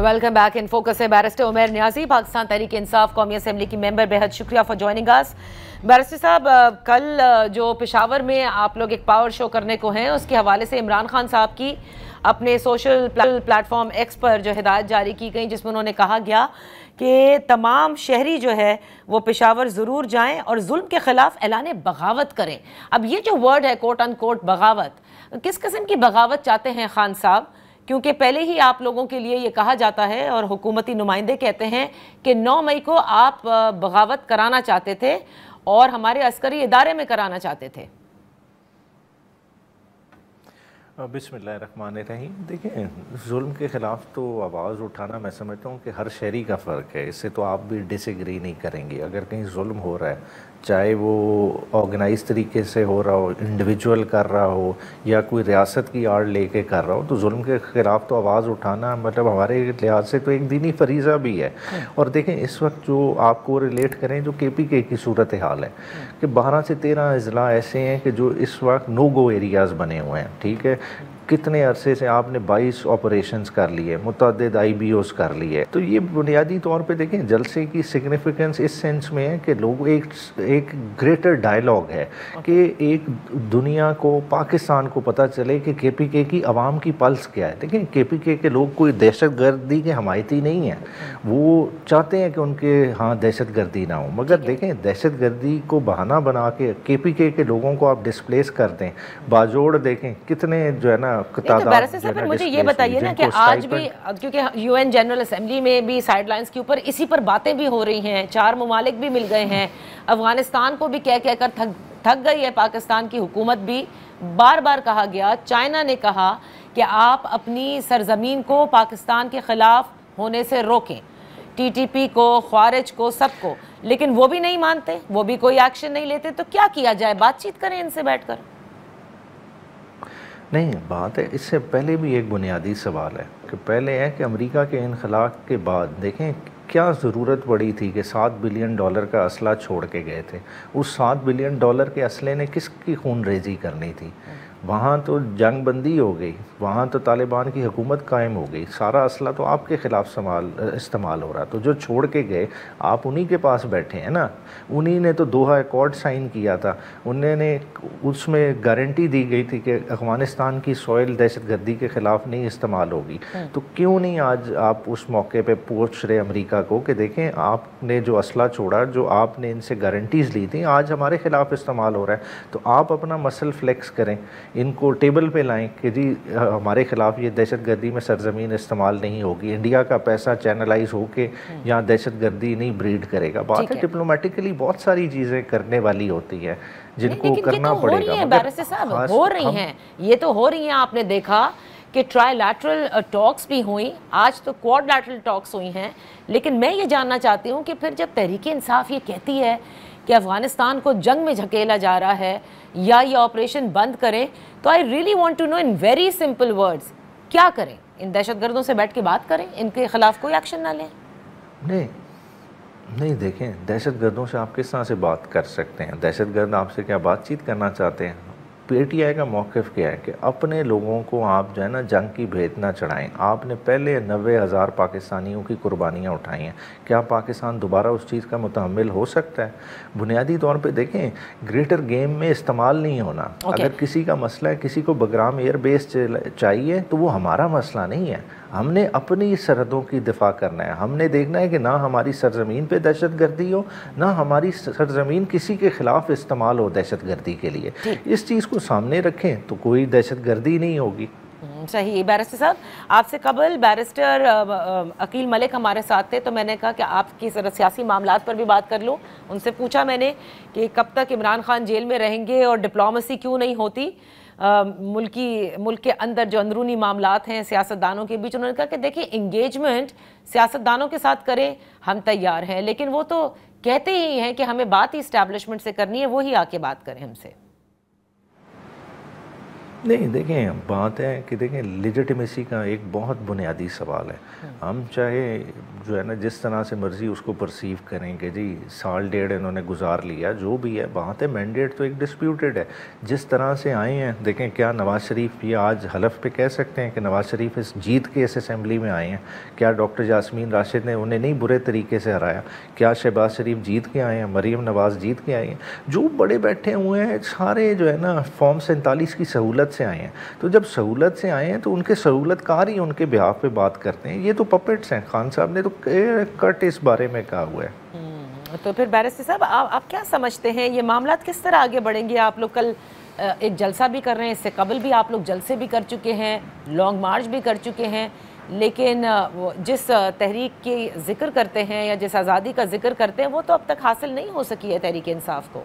Welcome back in focus है barrister Umar Niazi, Pakistan Tehreek Insaf कौमी assembly की मेंबर। बेहद शुक्रिया फॉर जॉइनिंग अस। बैरिस्टर साहब, कल जो पेशावर में आप लोग एक पावर शो करने को हैं, उसके हवाले से इमरान खान साहब की अपने सोशल प्लेटफॉर्म एक्स पर जो हिदायत जारी की गई, जिसमें उन्होंने कहा गया कि तमाम शहरी जो है वो पेशावर ज़रूर जाएं और जुल्म के ख़िलाफ़ ऐलान बगावत करें। अब ये जो वर्ड है कोट अनकोट बगावत, किस किस्म की बगावत चाहते हैं खान साहब? क्योंकि पहले ही आप लोगों के लिए ये कहा जाता है और हुकूमती नुमाइंदे कहते हैं कि 9 मई को आप बगावत कराना चाहते थे और हमारे अस्करी इदारे में कराना चाहते थे। बिस्मिल्लाहिर्रहमानिर्रहीम। देखिए, जुल्म के ख़िलाफ़ तो आवाज़ उठाना मैं समझता हूँ कि हर शहरी का फ़र्क है, इससे तो आप भी डिसएग्री नहीं करेंगे। अगर कहीं जुल्म हो रहा है, चाहे वो ऑर्गेनाइज तरीके से हो रहा हो, इंडिविजुअल कर रहा हो या कोई रियासत की आड़ लेके कर रहा हो, तो जुल्म के ख़िलाफ़ तो आवाज़ उठाना मतलब हमारे लिहाज से तो एक दीनी फरीज़ा भी है। और देखें, इस वक्त जो आपको रिलेट करें जो KPK की सूरत हाल है कि 12 से 13 अजला ऐसे हैं कि जो इस वक्त नो गो एरियाज़ बने हुए हैं। ठीक है, कितने अरसे से आपने 22 ऑपरेशंस कर लिए, मुतअद्दिद IBOs कर लिए। तो ये बुनियादी तौर पे देखें, जलसे की सिग्निफिकेंस इस सेंस में है कि लोग एक ग्रेटर डायलॉग है कि एक दुनिया को, पाकिस्तान को पता चले कि KPK की आवाम की पल्स क्या है। देखें, KPK के लोग कोई दहशत गर्दी के हमायती नहीं हैं, वो चाहते हैं कि उनके यहाँ दहशत गर्दी ना हो, मगर देखें दहशत गर्दी को बहाना बना के KPK के लोगों को आप डिस्प्लेस कर दें। बाजोड़ देखें कितने जो है ना, तो मुझे ये बताइए ना कि आज भी, क्योंकि UN जनरल असेंबली में भी साइडलाइंस के ऊपर इसी पर बातें भी हो रही हैं, 4 ममालिक भी मिल गए हैं, अफगानिस्तान को भी कह कर थक गई है पाकिस्तान की हुकूमत भी। बार बार कहा गया, चाइना ने कहा कि आप अपनी सरजमीन को पाकिस्तान के खिलाफ होने से रोकें, TTP को, ख्वारिज को, सबको, लेकिन वो भी नहीं मानते, वो भी कोई एक्शन नहीं लेते। तो क्या किया जाए? बातचीत करें इनसे बैठकर। नहीं, बात है, इससे पहले भी एक बुनियादी सवाल है कि पहले है कि अमेरिका के इनखला के बाद देखें क्या ज़रूरत पड़ी थी कि $7 बिलियन का असला छोड़ के गए थे। उस $7 बिलियन के असले ने किसकी खून रेजी करनी थी? वहाँ तो जंग बंदी हो गई, वहाँ तो तालिबान की हुकूमत कायम हो गई, सारा असला तो आपके ख़िलाफ़ इस्तेमाल हो रहा। तो जो छोड़ के गए आप उन्हीं के पास बैठे हैं ना, उन्हीं ने तो दोहा अकॉर्ड साइन किया था, उन्होंने उसमें गारंटी दी गई थी कि अफ़गानिस्तान की सॉइल दहशतगर्दी के ख़िलाफ़ नहीं इस्तेमाल होगी। तो क्यों नहीं आज आप उस मौके पर पूछ रहे अमेरिका को कि देखें आपने जो असला छोड़ा, जो आपने इनसे गारंटीज़ ली थी, आज हमारे ख़िलाफ़ इस्तेमाल हो रहा है। तो आप अपना मसल फ्लेक्स करें, इनको टेबल पे लाएं कि जी हमारे ख़िलाफ़ ये दहशतगर्दी में सरजमीन इस्तेमाल नहीं होगी, इंडिया का पैसा चैनलाइज होके यहाँ दहशतगर्दी नहीं ब्रीड करेगा। बात है डिप्लोमेटिकली बहुत सारी चीज़ें करने वाली होती हैं जिनको करना पड़ेगा। बैरिस्टर साहब, हो रही हैं, ये तो हो रही हैं। आपने देखा कि ट्राईलैटरल टॉक्स भी हुई, आज तो क्वाडलैटरल टॉक्स हुई हैं। लेकिन मैं ये जानना चाहती हूँ कि फिर जब तहरीक इंसाफ ये कहती है कि अफ़गानिस्तान को जंग में झकेला जा रहा है या ये ऑपरेशन बंद करें, तो I really want to know in very simple words, क्या करें? इन दहशतगर्दों से बैठ के बात करें, इनके खिलाफ कोई एक्शन ना लें? नहीं, देखें, दहशतगर्दों से आप किस तरह से बात कर सकते हैं? दहशतगर्द आपसे क्या बातचीत करना चाहते हैं? PTI का मौक़िफ़ क्या है कि अपने लोगों को आप जो है ना जंग की भेंट ना चढ़ाएं। आपने पहले 90,000 पाकिस्तानियों की कुर्बानियाँ उठाई हैं, क्या पाकिस्तान दोबारा उस चीज़ का मुतहम्मिल हो सकता है? बुनियादी तौर पे देखें, ग्रेटर गेम में इस्तेमाल नहीं होना। अगर किसी का मसला है, किसी को बगराम एयर बेस चाहिए, तो वो हमारा मसला नहीं है। हमने अपनी सरहदों की दिफा करना है, हमने देखना है कि ना हमारी सरजमीन पे दहशतगर्दी हो, ना हमारी सरजमीन किसी के ख़िलाफ़ इस्तेमाल हो दहशतगर्दी के लिए। इस चीज़ को सामने रखें तो कोई दहशतगर्दी नहीं होगी। सही। बैरिस्टर साहब, आपसे कबल बैरिस्टर अकील मलिक हमारे साथ थे, तो मैंने कहा कि आपकी सियासी मामलात पर भी बात कर लूँ। उनसे पूछा मैंने कि कब तक इमरान खान जेल में रहेंगे और डिप्लोमेसी क्यों नहीं होती मुल्क के अंदर जो अंदरूनी मामलात हैं सियासतदानों के बीच। उन्होंने कहा कि देखिए, इंगेजमेंट सियासतदानों के साथ करें, हम तैयार हैं, लेकिन वो तो कहते ही हैं कि हमें बात ही इस्टेब्लिशमेंट से करनी है, वो ही आके बात करें हमसे। نہیں دیکھیں بات ہے کہ دیکھیں لیجٹمیسی کا ایک بہت بنیادی سوال ہے. ہم چاہے جو ہے نا جس طرح سے مرضی اس کو پرسیو کریں کہ جی سال ڈیڑھ انہوں نے گزار لیا جو بھی ہے، بات ہے مینڈیٹ تو ایک ڈسپیوٹیڈ ہے. جس طرح سے آئے ہیں دیکھیں، کیا نواز شریف یہ آج حلف پہ کہہ سکتے ہیں کہ نواز شریف اس جیت کے اس اسمبلی میں آئے ہیں؟ کیا ڈاکٹر یاسمین راشد نے انہیں نہیں برے طریقے سے ہرایا؟ کیا شہباز شریف جیت کے آئے ہیں؟ مریم نواز جیت کے آئے ہیں؟ جو بڑے بیٹھے ہوئے ہیں سارے جو ہے نا فارم 47 کی سہولت سے آئے ہیں. تو جب سہولت سے آئے ہیں تو ان کے سہولت کار ہی ان کے بیہاف پہ بات کرتے ہیں. یہ تو پپٹس ہیں. خان صاحب نے تو کٹ اس بارے میں کہا ہوا ہے. تو پھر بیرسٹر صاحب آپ کیا سمجھتے ہیں یہ معاملات کس طرح آگے بڑھیں گے؟ آپ لوگ کل ایک جلسہ بھی کر رہے ہیں، اس سے قبل بھی آپ لوگ جلسے بھی کر چکے ہیں، لانگ مارچ بھی کر چکے ہیں، لیکن جس تحریک کی ذکر کرتے ہیں یا جس آزادی کا ذکر کرتے ہیں وہ تو اب تک حاصل نہیں ہو سکی ہے تحریک انصاف کو.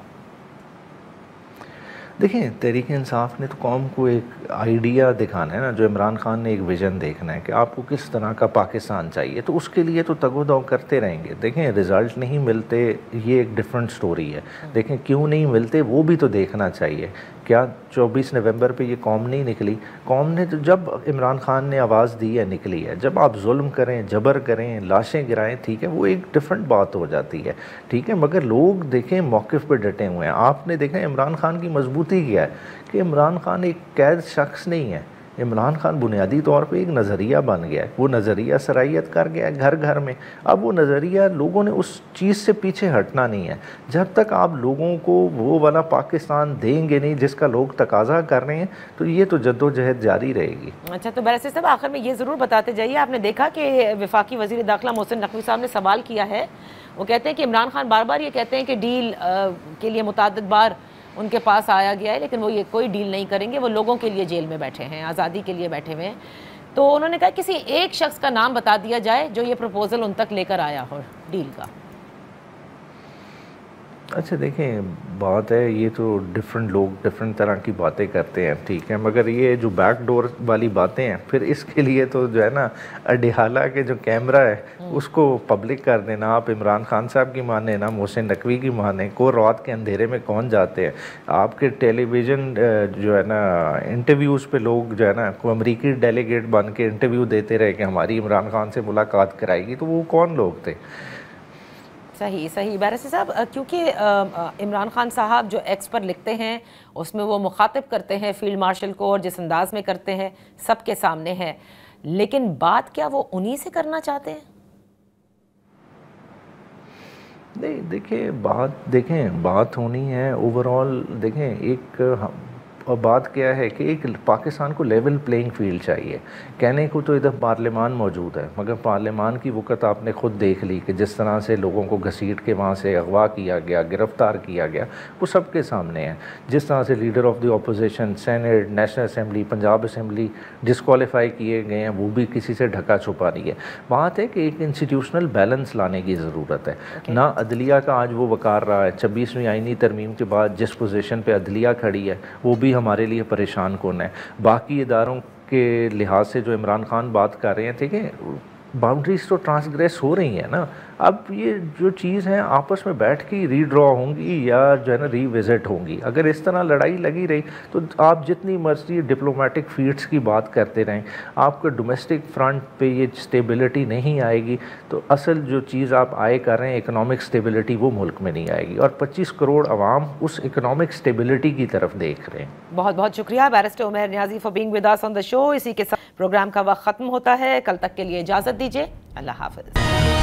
دیکھیں تحریک انصاف نے تو قوم کو ایک آئیڈیا دکھانا ہے نا، جو عمران خان نے ایک ویژن دیکھنا ہے کہ آپ کو کس طرح کا پاکستان چاہیے، تو اس کے لیے تو تگ و دو کرتے رہیں گے. دیکھیں رزلٹ نہیں ملتے یہ ایک ڈیفرنٹ سٹوری ہے، دیکھیں کیوں نہیں ملتے وہ بھی تو دیکھنا چاہیے. کیا 24 نومبر پہ یہ قوم نہیں نکلی؟ قوم نے تو جب عمران خان نے آواز دی ہے نکلی ہے. جب آپ ظلم کریں، جبر کریں، لاشیں گرائیں، ٹھیک ہے وہ ایک ڈیفرنٹ بات ہو جاتی ہے، ٹھیک ہے، مگر لوگ دیکھیں موقف پہ ڈٹے ہوئے ہیں. آپ نے دیکھا عمران خان کی مضبوطی کیا ہے کہ عمران خان ایک قید شخص نہیں ہے. عمران خان بنیادی طور پہ ایک نظریہ بن گیا ہے، وہ نظریہ سرائیت کر گیا ہے گھر گھر میں. اب وہ نظریہ لوگوں نے اس چیز سے پیچھے ہٹنا نہیں ہے. جب تک آپ لوگوں کو وہ والا پاکستان دیں گے نہیں جس کا لوگ تقاضا کر رہے ہیں تو یہ تو جدوجہد جاری رہے گی. اچھا تو بیرسٹر صاحب آخر میں یہ ضرور بتاتے جائیے، آپ نے دیکھا کہ وفاقی وزیر داخلہ محسن نقوی صاحب نے سوال کیا ہے، وہ کہتے ہیں کہ عمران خان بار بار یہ کہتے ہیں کہ ڈیل کے لیے متعدد بار ان کے پاس آیا گیا ہے لیکن وہ یہ کوئی ڈیل نہیں کریں گے، وہ لوگوں کے لیے جیل میں بیٹھے ہیں، آزادی کے لیے بیٹھے ہوئے ہیں. تو انہوں نے کہا کسی ایک شخص کا نام بتا دیا جائے جو یہ پروپوزل ان تک لے کر آیا ہو ڈیل کا. اچھا دیکھیں بات ہے یہ تو ڈیفرنٹ لوگ ڈیفرنٹ طرح کی باتیں کرتے ہیں، ٹھیک ہے، مگر یہ جو بیک ڈور والی باتیں ہیں پھر اس کے لیے تو جو ہے نا اڈیالہ کے جو کیمرہ ہے اس کو پبلک کر دینا. آپ عمران خان صاحب کی مانیں نہ محسن نقوی کی مانیں، کو رات کے اندھیرے میں کون جاتے ہیں. آپ کے ٹیلی ویژن جو ہے نا انٹرویوز پہ لوگ جو ہے نا کو امریکی ڈیلیگیٹ بن کے انٹرویو دیتے رہے کہ ہماری عمران خان سے ملاقات کرائے گی، تو وہ کون لوگ تھے؟ صحیح بیرسٹر صاحب، کیونکہ عمران خان صاحب جو ایکس پر لکھتے ہیں اس میں وہ مخاطب کرتے ہیں فیلڈ مارشل کو، اور جس انداز میں کرتے ہیں سب کے سامنے ہے، لیکن بات کیا وہ انہی سے کرنا چاہتے ہیں؟ نہیں دیکھیں بات ہونی ہے اوورال. دیکھیں ایک اور بات کیا ہے کہ ایک پاکستان کو لیول پلینگ فیلڈ چاہیے. کہنے کو تو ادھر پارلیمان موجود ہے مگر پارلیمان کی وقت آپ نے خود دیکھ لی کہ جس طرح سے لوگوں کو گھسیٹ کے وہاں سے اغوا کیا گیا، گرفتار کیا گیا، وہ سب کے سامنے ہے. جس طرح سے leader of the opposition, senate, national assembly, Punjab assembly disqualify کیے گئے ہیں، وہ بھی کسی سے ڈھکا چھپا نہیں ہے. بات ہے کہ ایک انسٹیٹیوشنل بیلنس لانے کی ضرورت ہے. نہ عدلیہ کا آج وہ وقار رہا ہے، 26ویں آئینی ترمیم کے بعد جس پوزیشن پہ عدلیہ کھڑی ہے وہ بھی ہمارے لیے پریشان کن ہے. باقی اداروں کے لحاظ سے جو عمران خان بات کر رہے ہیں، ٹھیک ہے، باؤنڈریز تو ٹرانسگریس ہو رہی ہیں نا. اب یہ جو چیز ہیں آپس میں بیٹھ کے ری ڈرا ہوں گی یا جو ہے نا ری وزٹ ہوں گی. اگر اس طرح لڑائی لگی رہی تو آپ جتنی مرضی ڈپلومیٹک فیٹس کی بات کرتے رہیں، آپ کا ڈومیسٹک فرنٹ پہ یہ سٹیبلٹی نہیں آئے گی. تو اصل جو چیز آپ آئے کر رہے ہیں اکنامک سٹیبلٹی، وہ ملک میں نہیں آئے گی، اور 25 کروڑ عوام اس اکنامک سٹیبلٹی کی طرف دیکھ رہے ہیں. بہت بہت شکریہ barrister Umair Niazi for being with us on the show. اسی کے ساتھ پروگرام کا وقت ختم ہوتا ہے. کل تک کے لیے اجازت دیجیے. اللہ حافظ.